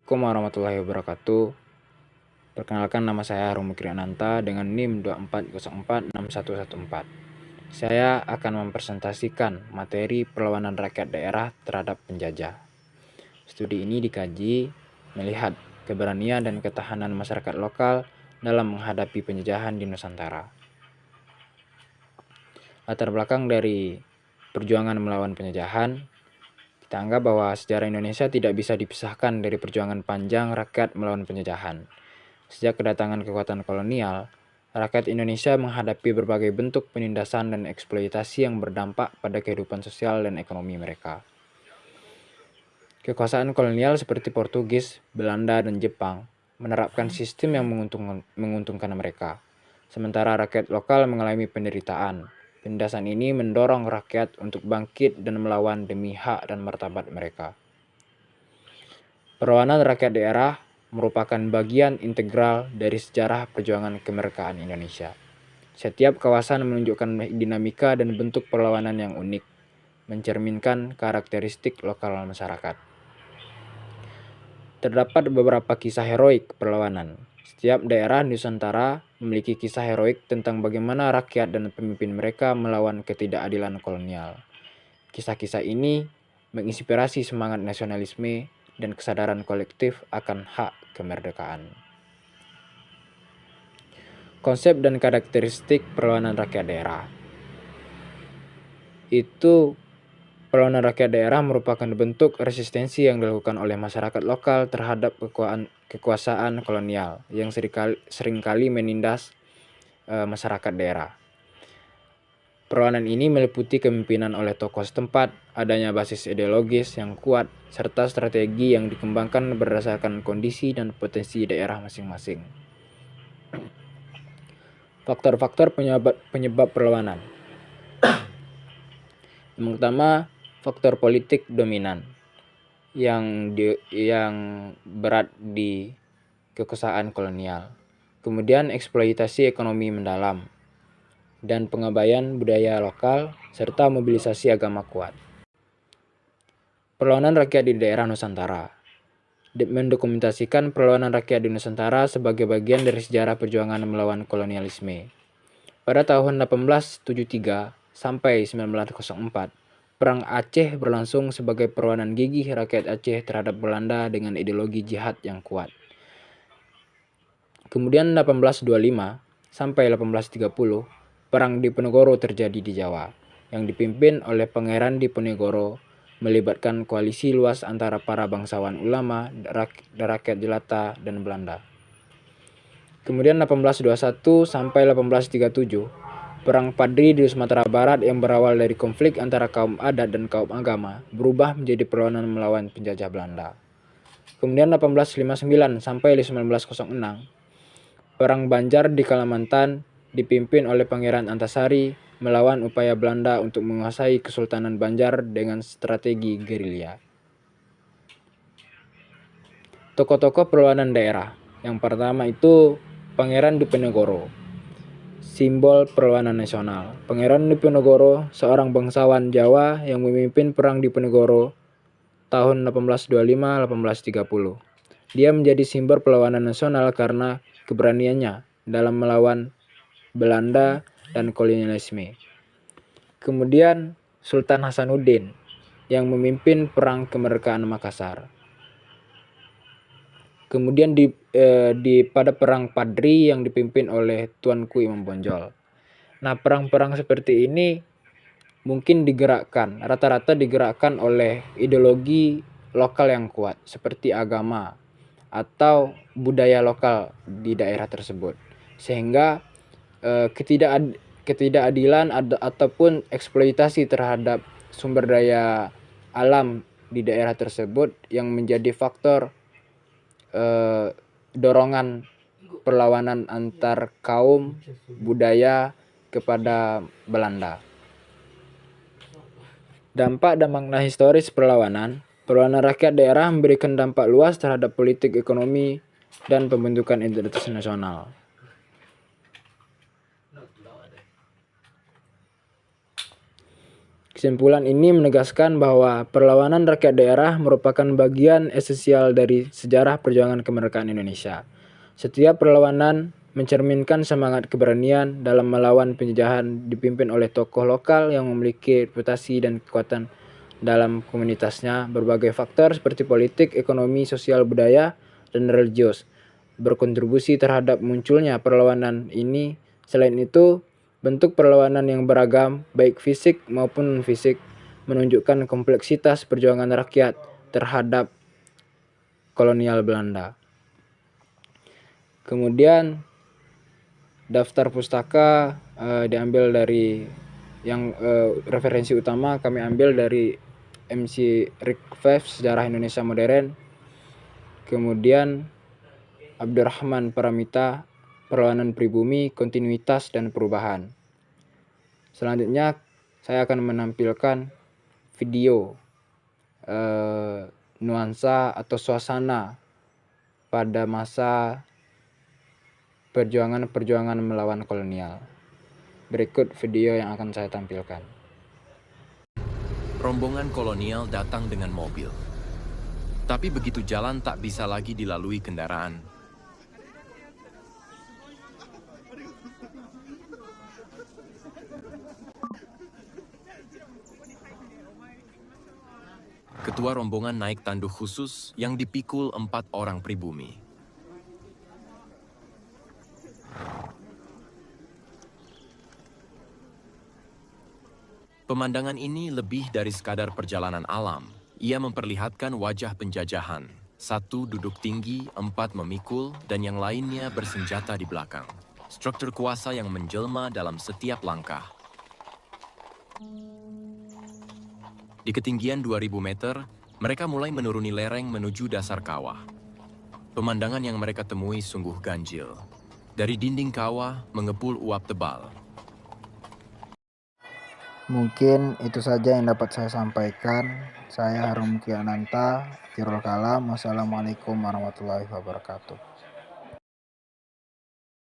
Assalamualaikum warahmatullahi wabarakatuh. Perkenalkan, nama saya Harum Mukriananta dengan NIM 24046114. Saya akan mempresentasikan materi perlawanan rakyat daerah terhadap penjajah. Studi ini dikaji melihat keberanian dan ketahanan masyarakat lokal dalam menghadapi penjajahan di Nusantara. Latar belakang dari perjuangan melawan penjajahan, kita anggap bahwa sejarah Indonesia tidak bisa dipisahkan dari perjuangan panjang rakyat melawan penjajahan. Sejak kedatangan kekuatan kolonial, rakyat Indonesia menghadapi berbagai bentuk penindasan dan eksploitasi yang berdampak pada kehidupan sosial dan ekonomi mereka. Kekuasaan kolonial seperti Portugis, Belanda, dan Jepang menerapkan sistem yang menguntungkan mereka, sementara rakyat lokal mengalami penderitaan. Penindasan ini mendorong rakyat untuk bangkit dan melawan demi hak dan martabat mereka. Perlawanan rakyat daerah merupakan bagian integral dari sejarah perjuangan kemerdekaan Indonesia. Setiap kawasan menunjukkan dinamika dan bentuk perlawanan yang unik, mencerminkan karakteristik lokal masyarakat. Terdapat beberapa kisah heroik perlawanan. Setiap daerah Nusantara memiliki kisah heroik tentang bagaimana rakyat dan pemimpin mereka melawan ketidakadilan kolonial. Kisah-kisah ini menginspirasi semangat nasionalisme dan kesadaran kolektif akan hak kemerdekaan. Konsep dan karakteristik perlawanan rakyat daerah. Perlawanan rakyat daerah merupakan bentuk resistensi yang dilakukan oleh masyarakat lokal terhadap kekuasaan kolonial yang seringkali menindas masyarakat daerah. Perlawanan ini meliputi kepemimpinan oleh tokoh setempat, adanya basis ideologis yang kuat, serta strategi yang dikembangkan berdasarkan kondisi dan potensi daerah masing-masing. Faktor-faktor penyebab perlawanan. Yang pertama, faktor politik dominan yang berat di kekuasaan kolonial. Kemudian eksploitasi ekonomi mendalam dan pengabaian budaya lokal serta mobilisasi agama kuat. Perlawanan rakyat di daerah Nusantara mendokumentasikan perlawanan rakyat di Nusantara sebagai bagian dari sejarah perjuangan melawan kolonialisme. Pada tahun 1873 sampai 1904, Perang Aceh berlangsung sebagai perlawanan gigih rakyat Aceh terhadap Belanda dengan ideologi jihad yang kuat. Kemudian 1825 sampai 1830, Perang Diponegoro terjadi di Jawa, yang dipimpin oleh Pangeran Diponegoro, melibatkan koalisi luas antara para bangsawan ulama, rakyat jelata, dan Belanda. Kemudian 1821 sampai 1837, Perang Padri di Sumatera Barat yang berawal dari konflik antara kaum adat dan kaum agama berubah menjadi perlawanan melawan penjajah Belanda. Kemudian 1859 sampai 1906, Perang Banjar di Kalimantan dipimpin oleh Pangeran Antasari melawan upaya Belanda untuk menguasai Kesultanan Banjar dengan strategi gerilya. Tokoh-tokoh perlawanan daerah. Yang pertama itu Pangeran Diponegoro, simbol perlawanan nasional. Pangeran Diponegoro seorang bangsawan Jawa yang memimpin Perang Diponegoro tahun 1825-1830. Dia menjadi simbol perlawanan nasional karena keberaniannya dalam melawan Belanda dan kolonialisme. Kemudian Sultan Hasanuddin yang memimpin Perang Kemerdekaan Makassar. Kemudian pada Perang Padri yang dipimpin oleh Tuanku Imam Bonjol. Nah, perang-perang seperti ini mungkin rata-rata digerakkan oleh ideologi lokal yang kuat seperti agama atau budaya lokal di daerah tersebut, sehingga ketidakadilan ataupun eksploitasi terhadap sumber daya alam di daerah tersebut yang menjadi faktor dorongan perlawanan antar kaum budaya kepada Belanda. Dampak dan makna historis perlawanan rakyat daerah memberikan dampak luas terhadap politik ekonomi dan pembentukan identitas nasional. Kesimpulan ini menegaskan bahwa perlawanan rakyat daerah merupakan bagian esensial dari sejarah perjuangan kemerdekaan Indonesia. Setiap perlawanan mencerminkan semangat keberanian dalam melawan penjajahan dipimpin oleh tokoh lokal yang memiliki reputasi dan kekuatan dalam komunitasnya. Berbagai faktor seperti politik, ekonomi, sosial, budaya, dan religius berkontribusi terhadap munculnya perlawanan ini. Selain itu, bentuk perlawanan yang beragam, baik fisik maupun non-fisik, menunjukkan kompleksitas perjuangan rakyat terhadap kolonial Belanda. Kemudian daftar pustaka diambil dari yang referensi utama kami ambil dari MC Rick Five, Sejarah Indonesia Modern. Kemudian Abdurrahman Paramita, Perlawanan Pribumi, Kontinuitas dan Perubahan. Selanjutnya saya akan menampilkan video nuansa atau suasana pada masa perjuangan melawan kolonial. Berikut video yang akan saya tampilkan. Rombongan kolonial datang dengan mobil. Tapi begitu jalan tak bisa lagi dilalui kendaraan. Ketua rombongan naik tanduk khusus yang dipikul 4 orang pribumi. Pemandangan ini lebih dari sekadar perjalanan alam. Ia memperlihatkan wajah penjajahan. 1 duduk tinggi, 4 memikul, dan yang lainnya bersenjata di belakang. Struktur kuasa yang menjelma dalam setiap langkah. Di ketinggian 2000 meter, mereka mulai menuruni lereng menuju dasar kawah. Pemandangan yang mereka temui sungguh ganjil. Dari dinding kawah mengepul uap tebal. Mungkin itu saja yang dapat saya sampaikan. Saya Harum Kiananta, Tirul Kalam. Wassalamualaikum warahmatullahi wabarakatuh.